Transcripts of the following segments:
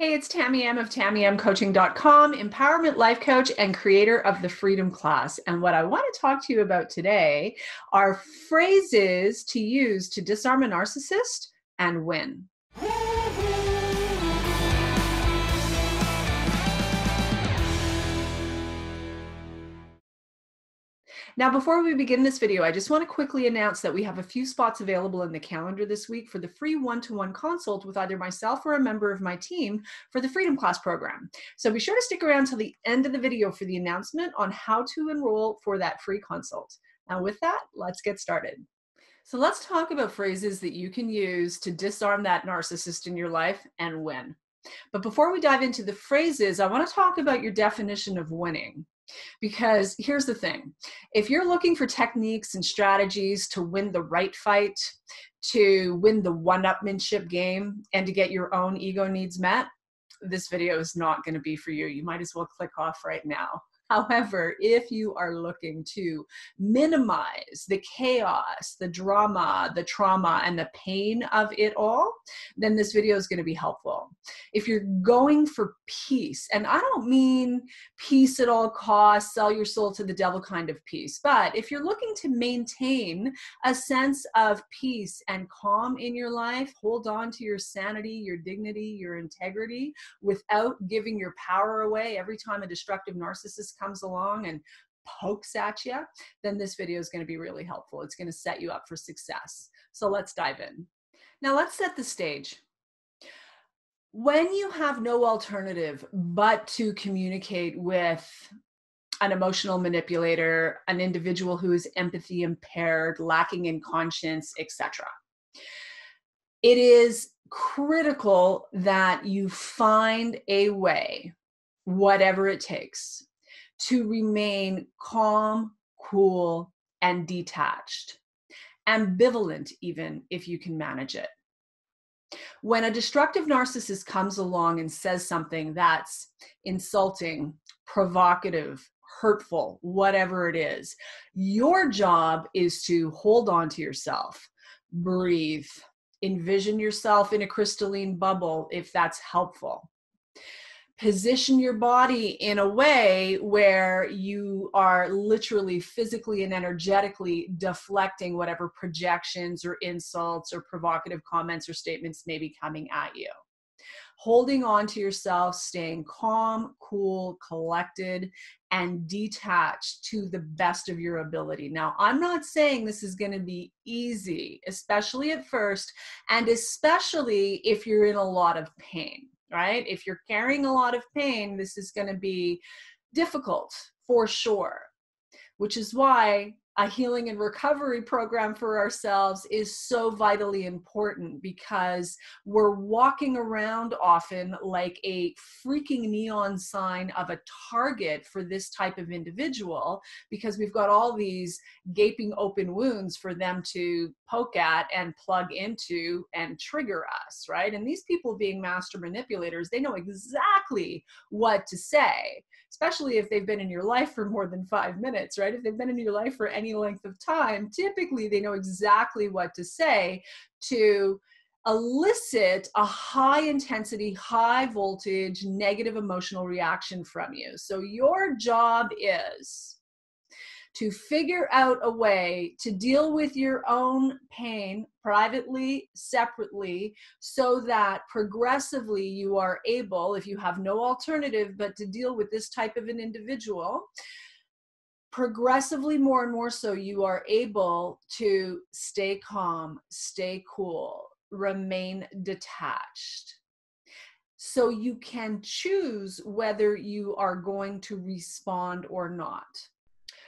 Hey, it's Tamie M of TamieMCoaching.com, empowerment life coach and creator of the Freedom Class. And what I want to talk to you about today are phrases to use to disarm a narcissist and win. Now, before we begin this video, I just want to quickly announce that we have a few spots available in the calendar this week for the free one-to-one consult with either myself or a member of my team for the Freedom Class program. So be sure to stick around till the end of the video for the announcement on how to enroll for that free consult. Now, with that, let's get started. So let's talk about phrases that you can use to disarm that narcissist in your life and win. But before we dive into the phrases, I want to talk about your definition of winning. Because here's the thing, if you're looking for techniques and strategies to win the right fight, to win the one-upmanship game, and to get your own ego needs met, this video is not going to be for you. You might as well click off right now. However, if you are looking to minimize the chaos, the drama, the trauma, and the pain of it all, then this video is going to be helpful. If you're going for peace, and I don't mean peace at all costs, sell your soul to the devil kind of peace, but if you're looking to maintain a sense of peace and calm in your life, hold on to your sanity, your dignity, your integrity, without giving your power away every time a destructive narcissist comes along and pokes at you, then this video is going to be really helpful. It's going to set you up for success. So let's dive in. Now let's set the stage. When you have no alternative but to communicate with an emotional manipulator, an individual who is empathy impaired, lacking in conscience, etc., it is critical that you find a way, whatever it takes, to remain calm, cool, and detached. Ambivalent, even, if you can manage it. When a destructive narcissist comes along and says something that's insulting, provocative, hurtful, whatever it is, your job is to hold on to yourself, breathe, envision yourself in a crystalline bubble if that's helpful. Position your body in a way where you are literally physically and energetically deflecting whatever projections or insults or provocative comments or statements may be coming at you. Holding on to yourself, staying calm, cool, collected, and detached to the best of your ability. Now, I'm not saying this is going to be easy, especially at first, and especially if you're in a lot of pain. Right? If you're carrying a lot of pain, this is going to be difficult for sure, which is why a healing and recovery program for ourselves is so vitally important, because we're walking around often like a freaking neon sign of a target for this type of individual, because we've got all these gaping open wounds for them to poke at and plug into and trigger us, right? And these people, being master manipulators, they know exactly what to say, especially if they've been in your life for more than 5 minutes, right? If they've been in your life for any length of time, typically they know exactly what to say to elicit a high intensity, high voltage, negative emotional reaction from you. So your job is to figure out a way to deal with your own pain privately, separately, so that progressively you are able, if you have no alternative but to deal with this type of an individual, progressively more and more so you are able to stay calm, stay cool, remain detached. So you can choose whether you are going to respond or not.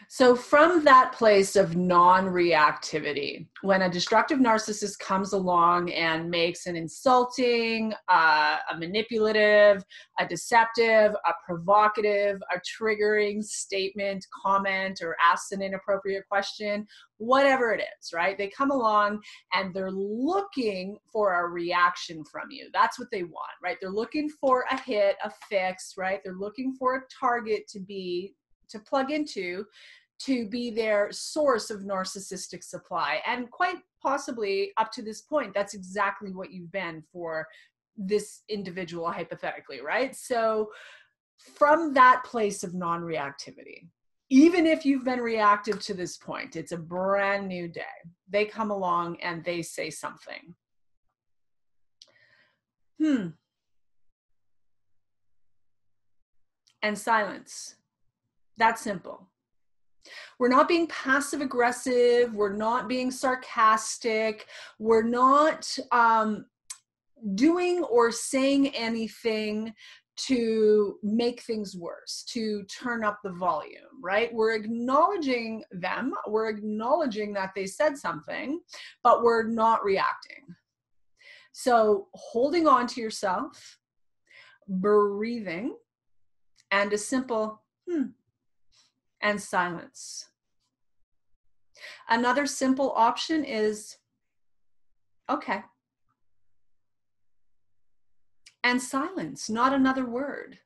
So from that place of non-reactivity, when a destructive narcissist comes along and makes an insulting, a manipulative, a deceptive, a provocative, a triggering statement, comment, or asks an inappropriate question, whatever it is, right? They come along and they're looking for a reaction from you. That's what they want, right? They're looking for a hit, a fix, right? They're looking for a target to plug into, to be their source of narcissistic supply. And quite possibly up to this point, that's exactly what you've been for this individual hypothetically, right? So from that place of non-reactivity, even if you've been reactive to this point, it's a brand new day. They come along and they say something. And silence. That's simple. We're not being passive aggressive. We're not being sarcastic. We're not doing or saying anything to make things worse, to turn up the volume, right? We're acknowledging them. We're acknowledging that they said something, but we're not reacting. So holding on to yourself, breathing, and a simple and silence. Another simple option is, okay. And silence, not another word.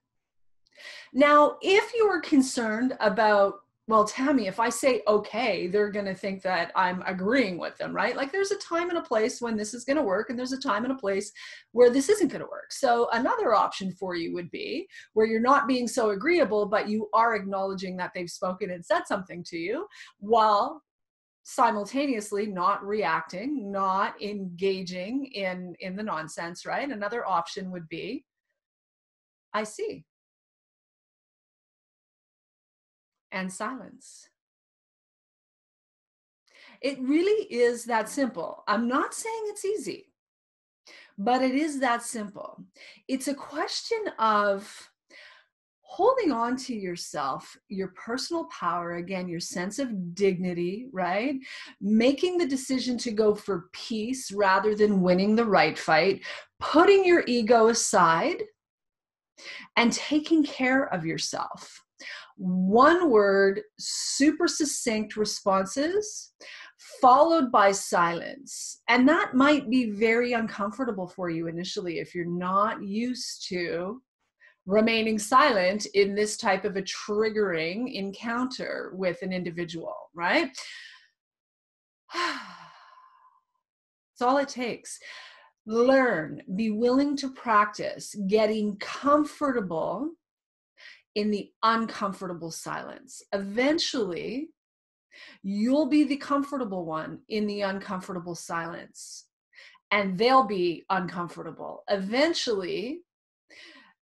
Now, if you are concerned about, well, Tamie, if I say okay, they're going to think that I'm agreeing with them, right? Like there's a time and a place when this is going to work, and there's a time and a place where this isn't going to work. So another option for you would be where you're not being so agreeable, but you are acknowledging that they've spoken and said something to you, while simultaneously not reacting, not engaging in the nonsense, right? Another option would be, I see. And silence. It really is that simple. I'm not saying it's easy, but it is that simple. It's a question of holding on to yourself, your personal power, again, your sense of dignity, right? Making the decision to go for peace rather than winning the right fight, putting your ego aside, and taking care of yourself. One word, super succinct responses, followed by silence. And that might be very uncomfortable for you initially if you're not used to remaining silent in this type of a triggering encounter with an individual, right? It's all it takes. Learn, be willing to practice getting comfortable in the uncomfortable silence. Eventually, you'll be the comfortable one in the uncomfortable silence, and they'll be uncomfortable. Eventually,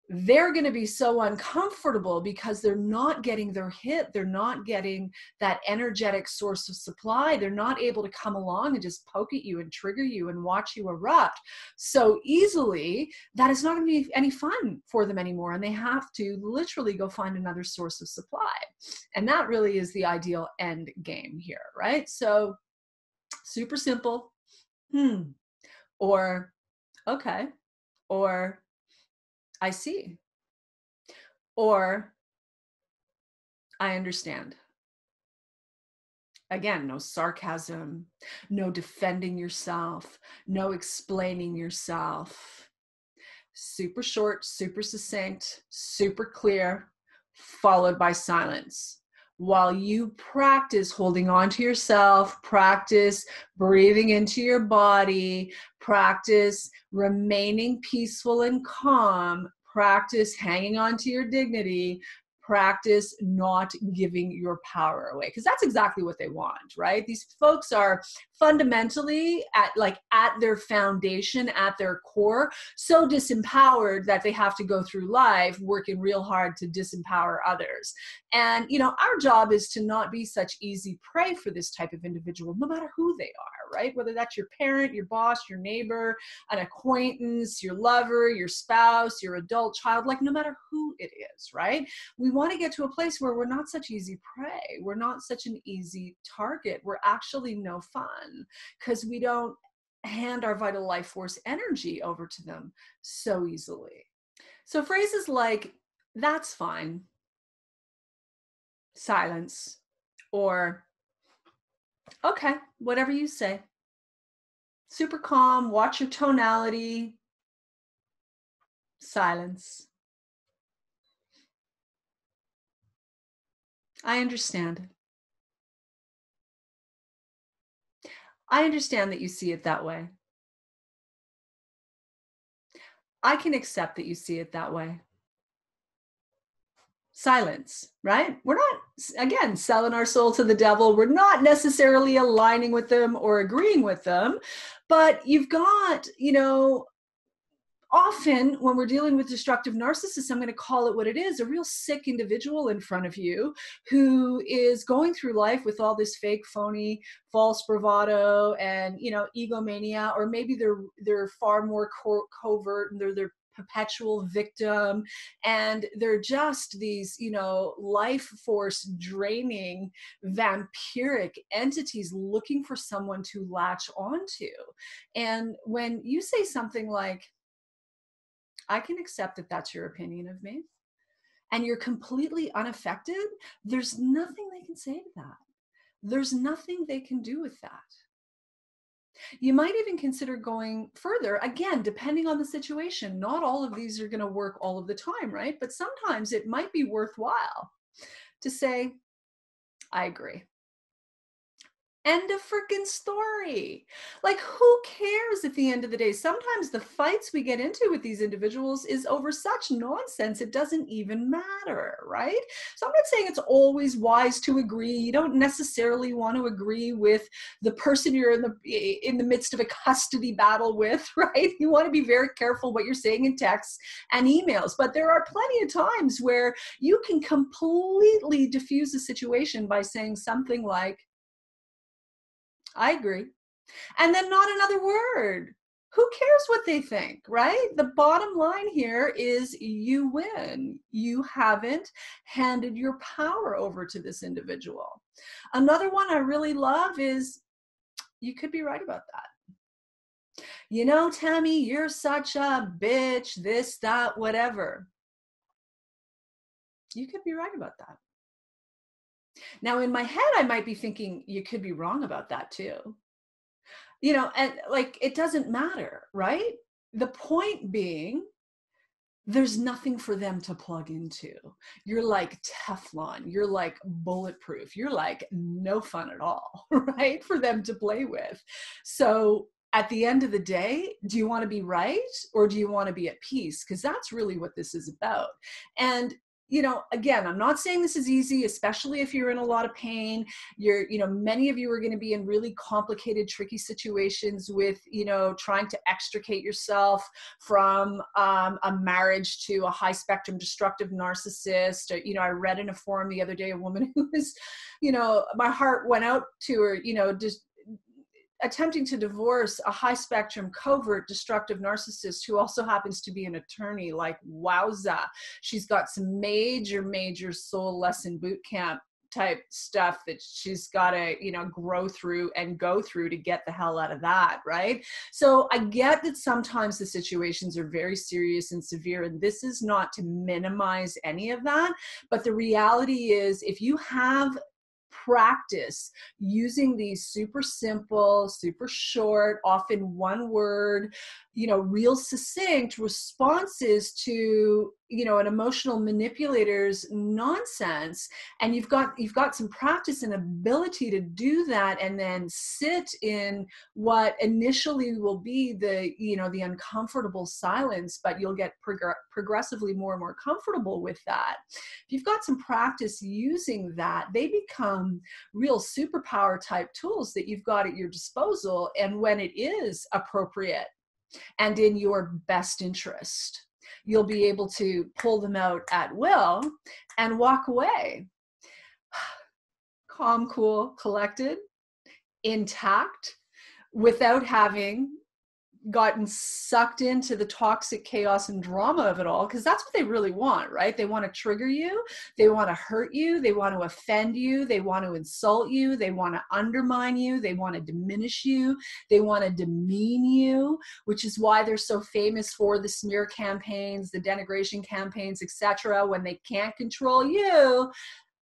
they're going to be so uncomfortable because they're not getting their hit. They're not getting that energetic source of supply. They're not able to come along and just poke at you and trigger you and watch you erupt so easily that it's not going to be any fun for them anymore. And they have to literally go find another source of supply. And that really is the ideal end game here, right? So super simple. Or, okay. Or, I see. Or, I understand. Again, no sarcasm, no defending yourself, no explaining yourself. Super short, super succinct, super clear, followed by silence. While you practice holding on to yourself, practice breathing into your body, practice remaining peaceful and calm, practice hanging on to your dignity, practice not giving your power away, because that's exactly what they want, right? These folks are fundamentally at their foundation, at their core, so disempowered that they have to go through life working real hard to disempower others. And our job is to not be such easy prey for this type of individual, no matter who they are, right? Whether that's your parent, your boss, your neighbor, an acquaintance, your lover, your spouse, your adult child, no matter who it is, right? We want to get to a place where we're not such easy prey. We're not such an easy target. We're actually no fun because we don't hand our vital life force energy over to them so easily. So phrases like, that's fine, silence, or, okay, whatever you say. Super calm, watch your tonality, silence. I understand. I understand that you see it that way. I can accept that you see it that way. Silence, right? We're not, again, selling our soul to the devil. We're not necessarily aligning with them or agreeing with them, but you've got, often when we're dealing with destructive narcissists, I'm going to call it what it is, a real sick individual in front of you who is going through life with all this fake, phony, false bravado and, egomania, or maybe they're far more covert and they're perpetual victim, and they're just these life force draining vampiric entities looking for someone to latch onto. And when you say something like, I can accept that that's your opinion of me, and you're completely unaffected, there's nothing they can say to that. There's nothing they can do with that. You might even consider going further, again, depending on the situation. Not all of these are going to work all of the time, right? But sometimes it might be worthwhile to say, I agree. End of freaking story. Like, who cares at the end of the day? Sometimes the fights we get into with these individuals is over such nonsense, it doesn't even matter, right? So I'm not saying it's always wise to agree. You don't necessarily want to agree with the person you're in the midst of a custody battle with, right? You want to be very careful what you're saying in texts and emails. But there are plenty of times where you can completely diffuse a situation by saying something like, I agree. And then not another word. Who cares what they think, right? The bottom line here is you win. You haven't handed your power over to this individual. Another one I really love is, you could be right about that. Tamie, you're such a bitch, this, that, whatever. You could be right about that. Now, in my head, I might be thinking, you could be wrong about that too. And like, it doesn't matter, right? The point being, there's nothing for them to plug into. You're like Teflon, you're like bulletproof, you're like no fun at all, right? For them to play with. So at the end of the day, do you want to be right or do you want to be at peace? Because that's really what this is about. And again, I'm not saying this is easy, especially if you're in a lot of pain. Many of you are going to be in really complicated, tricky situations with, trying to extricate yourself from a marriage to a high spectrum destructive narcissist. I read in a forum the other day, a woman who was, my heart went out to her, just attempting to divorce a high spectrum, covert, destructive narcissist who also happens to be an attorney. Like, wowza. She's got some major soul lesson boot camp type stuff that she's got to, grow through and go through to get the hell out of that, right? So I get that sometimes the situations are very serious and severe, and this is not to minimize any of that. But the reality is, if you have practice using these super simple, super short, often one word, real succinct responses to, an emotional manipulator's nonsense, and you've got some practice and ability to do that, and then sit in what initially will be the uncomfortable silence, but you'll get progressively more and more comfortable with that. If you've got some practice using that, they become real superpower type tools that you've got at your disposal. And when it is appropriate and in your best interest, you'll be able to pull them out at will and walk away calm, cool, collected, intact, without having gotten sucked into the toxic chaos and drama of it all, because that's what they really want, right? They want to trigger you, they want to hurt you, they want to offend you, they want to insult you, they want to undermine you, they want to diminish you, they want to demean you, which is why they're so famous for the smear campaigns, the denigration campaigns, etc. When they can't control you,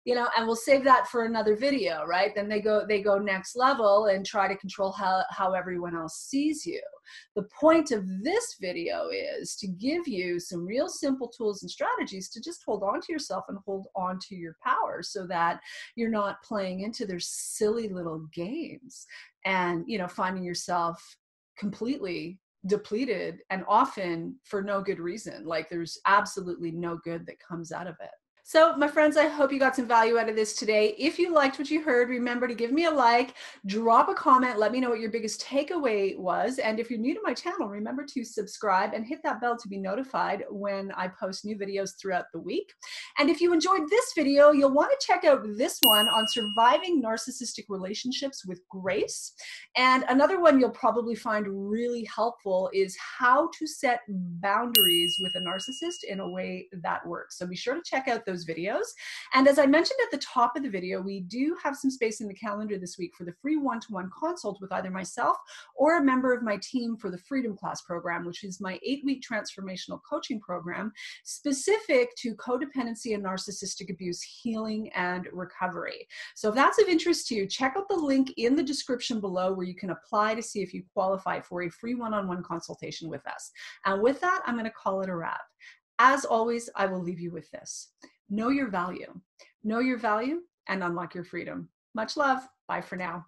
and we'll save that for another video, right? Then they go next level and try to control how everyone else sees you. The point of this video is to give you some real simple tools and strategies to just hold on to yourself and hold on to your power, so that you're not playing into their silly little games and, finding yourself completely depleted, and often for no good reason. Like there's absolutely no good that comes out of it. So my friends, I hope you got some value out of this today. If you liked what you heard, remember to give me a like, drop a comment, let me know what your biggest takeaway was. And if you're new to my channel, remember to subscribe and hit that bell to be notified when I post new videos throughout the week. And if you enjoyed this video, you'll want to check out this one on surviving narcissistic relationships with grace. And another one you'll probably find really helpful is how to set boundaries with a narcissist in a way that works. So be sure to check out those videos. And as I mentioned at the top of the video, we do have some space in the calendar this week for the free one-to-one consult with either myself or a member of my team for the Freedom Class program, which is my 8-week transformational coaching program specific to codependency and narcissistic abuse healing and recovery. So if that's of interest to you, check out the link in the description below where you can apply to see if you qualify for a free one-on-one consultation with us. And with that, I'm going to call it a wrap. As always, I will leave you with this. Know your value. Know your value and unlock your freedom. Much love. Bye for now.